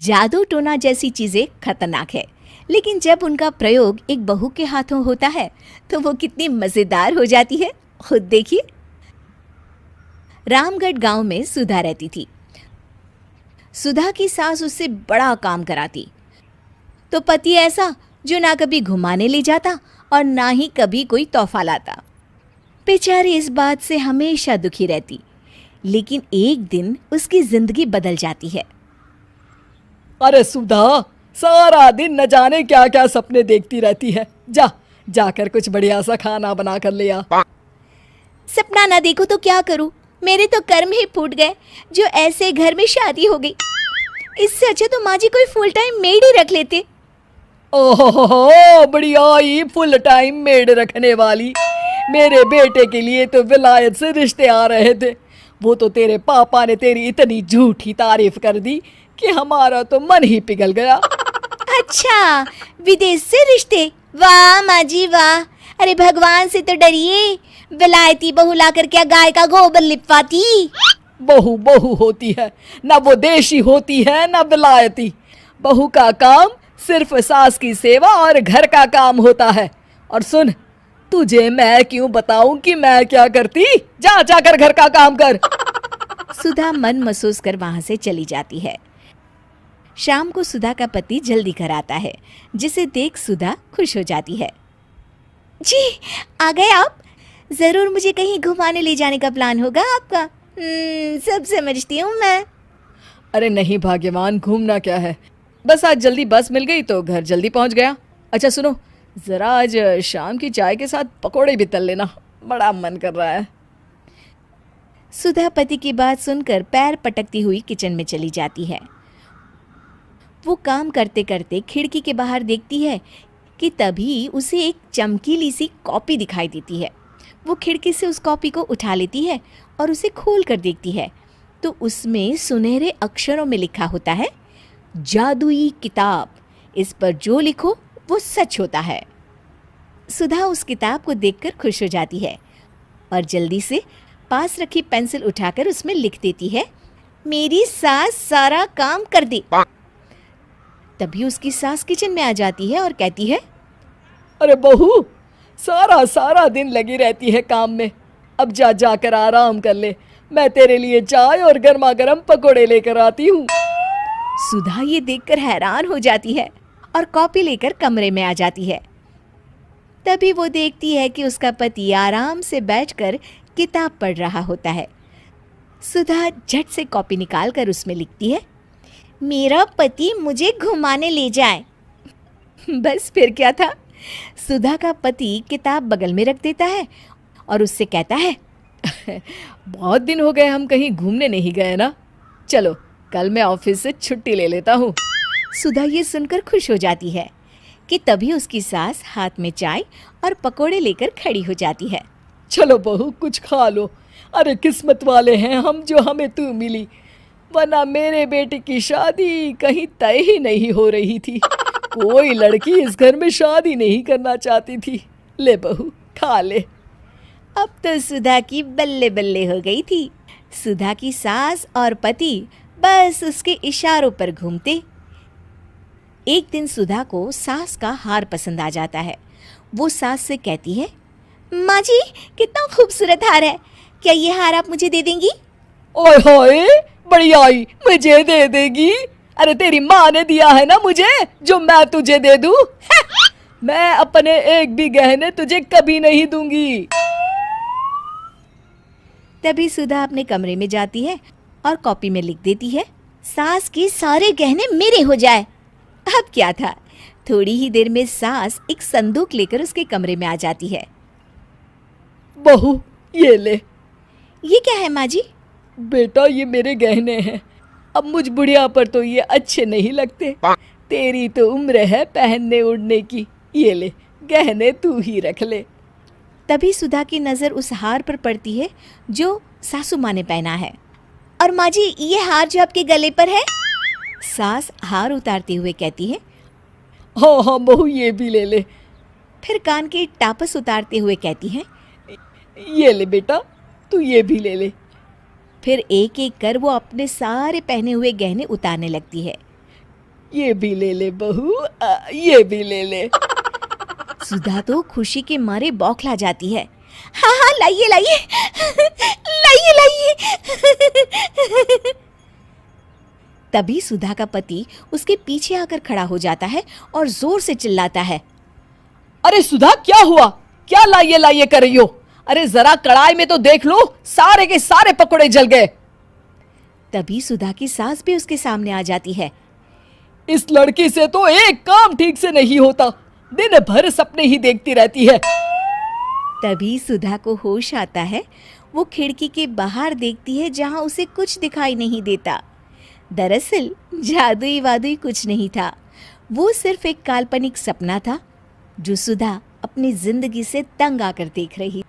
जादू टोना जैसी चीजें खतरनाक है, लेकिन जब उनका प्रयोग एक बहू के हाथों होता है तो वो कितनी मजेदार हो जाती है, खुद देखिए। रामगढ़ गांव में सुधा रहती थी। सुधा की सास उससे बड़ा काम कराती, तो पति ऐसा जो ना कभी घुमाने ले जाता और ना ही कभी कोई तोहफा लाता। बेचारी इस बात से हमेशा दुखी रहती, लेकिन एक दिन उसकी जिंदगी बदल जाती है। अरे सुधा, सारा दिन न जाने क्या क्या सपने देखती रहती है। जाकर कुछ बढ़िया सा खाना बना कर ले आ। सपना ना देखो तो क्या करूं, मेरे तो कर्म ही फूट गए जो ऐसे घर में शादी हो गई। इससे अच्छा तो माँ जी कोई फुल टाइम मेड ही रख लेते। ओहो, बढ़िया ही फुल टाइम मेड रखने वाली। मेरे बेटे के लिए तो विलायत से रिश्ते आ रहे थे। वो तो तेरे पापा ने तेरी इतनी झूठी तारीफ कर दी कि हमारा तो मन ही पिघल गया। अच्छा, विदेश से रिश्ते? वाह माँ जी वाह। अरे भगवान से तो डरिए, विलायती बहू लाकर क्या गाय का गोबर लिपवाती। बहू बहू होती है, ना वो देशी होती है ना विलायती। बहू का काम सिर्फ सास की सेवा और घर का काम होता है। और सुन, तुझे मैं क्यों बताऊं कि मैं क्या करती? जाकर घर का काम कर। सुधा मन महसूस कर वहां से चली जाती है। शाम को सुधा का पति जल्दी घर आता है, जिसे देख सुधा खुश हो जाती है। जी, आ गए आप? जरूर मुझे कहीं घुमाने ले जाने का प्लान होगा आपका। सब समझती हूँ मैं। अरे नहीं भाग्यवान, घूमना क्या है, बस आज जल्दी बस मिल गई तो घर जल्दी पहुंच गया। अच्छा सुनो, जरा आज शाम की चाय के साथ पकोड़े भी तल लेना, बड़ा मन कर रहा है। सुधा पति की बात सुनकर पैर पटकती हुई किचन में चली जाती है। वो काम करते करते खिड़की के बाहर देखती है कि तभी उसे एक चमकीली सी कॉपी दिखाई देती है। वो खिड़की से उस कॉपी को उठा लेती है और उसे खोल कर देखती है तो उसमें सुनहरे अक्षरों में लिखा होता है, जादुई किताब, इस पर जो लिखो वो सच होता है। सुधा उस किताब को देखकर खुश हो जाती है और जल्दी से पास रखी पेंसिल उठाकर उसमें लिख देती है, मेरी सास सारा काम कर दे। तभी उसकी सास किचन में आ जाती है और कहती है, अरे बहू, सारा दिन लगी रहती है काम में, अब जाकर आराम कर ले। मैं तेरे लिए चाय और गर्मा गर्म पकोड़े लेकर आती हूँ। सुधा ये देखकर हैरान हो जाती है और कॉपी लेकर कमरे में आ जाती है। तभी वो देखती है कि उसका पति आराम से बैठकर किताब पढ़ रहा होता है। सुधा झट से कॉपी निकालकर उसमें लिखती है, मेरा पति मुझे घुमाने ले जाए। बस फिर क्या था, सुधा का पति किताब बगल में रख देता है और उससे कहता है, बहुत दिन हो गए हम कहीं घूमने नहीं गए ना, चलो कल मैं ऑफिस से छुट्टी ले लेता हूँ। सुधा ये सुनकर खुश हो जाती है कि तभी उसकी सास हाथ में चाय और पकोड़े लेकर खड़ी हो जाती है। चलो बहू, कुछ खा लो। अरे किस्मत वाले हैं हम जो हमें तू मिली, वरना मेरे बेटे की शादी कहीं तय ही नहीं हो रही थी। कोई लड़की इस घर में शादी नहीं करना चाहती थी। ले बहू, खा ले। अब तो सुधा की बल्ले बल्ले हो गई थी। सुधा की सास और पति बस उसके इशारों पर घूमते। एक दिन सुधा को सास का हार पसंद आ जाता है। वो सास से कहती है, माँ जी कितना खूबसूरत हार है, क्या ये हार आप मुझे दे देंगी? ओए होए, बढ़िया ही, मुझे दे देगी? अरे तेरी माँ ने दिया है ना मुझे, जो मैं तुझे दे दूँ? मैं अपने एक भी गहने तुझे कभी नहीं दूंगी। तभी सुधा अपने कमरे में जाती है और कॉपी में लिख देती है, सास के सारे गहने मेरे हो जाए। अब क्या था, थोड़ी ही देर में सास एक संदूक लेकर उसके कमरे में आ जाती है। बहू ये ले। ये क्या है माँ जी? बेटा ये मेरे गहने हैं, अब मुझ बुढ़िया पर तो ये अच्छे नहीं लगते। तेरी तो उम्र है पहनने उड़ने की, ये ले गहने तू ही रख ले। तभी सुधा की नज़र उस हार पर पड़ती है जो सासू माँ ने पहना है। और माँ जी ये हार जो आपके गले पर है? सास हार उतारते हुए कहती है, हाँ हाँ बहू ये भी ले ले। फिर कान के टापस उतारते हुए कहती है, ये ले बेटा, तू ये भी ले ले। फिर एक एक कर वो अपने सारे पहने हुए गहने उतारने लगती है। ये भी ले ले बहू, ये भी ले ले। सुधा तो खुशी के मारे बौखला जाती है। हाँ हाँ, लाइए लाइए, लाइए लाइए। तभी सुधा का पति उसके पीछे आकर खड़ा हो जाता है और जोर से चिल्लाता है। अरे सुधा, क्या हुआ? क्या लाइए लाइए कर रही हो? अरे जरा कढ़ाई में तो देख लो, सारे के सारे पकोड़े जल गए। तभी सुधा की सास भी उसके सामने आ जाती है। इस लड़की से तो एक काम ठीक से नहीं होता, दिन भर सपने ही देखती रहती है। तभी सुधा को होश आता है। वो खिड़की के बाहर देखती है जहां उसे कुछ दिखाई नहीं देता। दरअसल जादुई वादुई कुछ नहीं था, वो सिर्फ एक काल्पनिक सपना था जो सुधा अपनी जिंदगी से तंग आकर देख रही।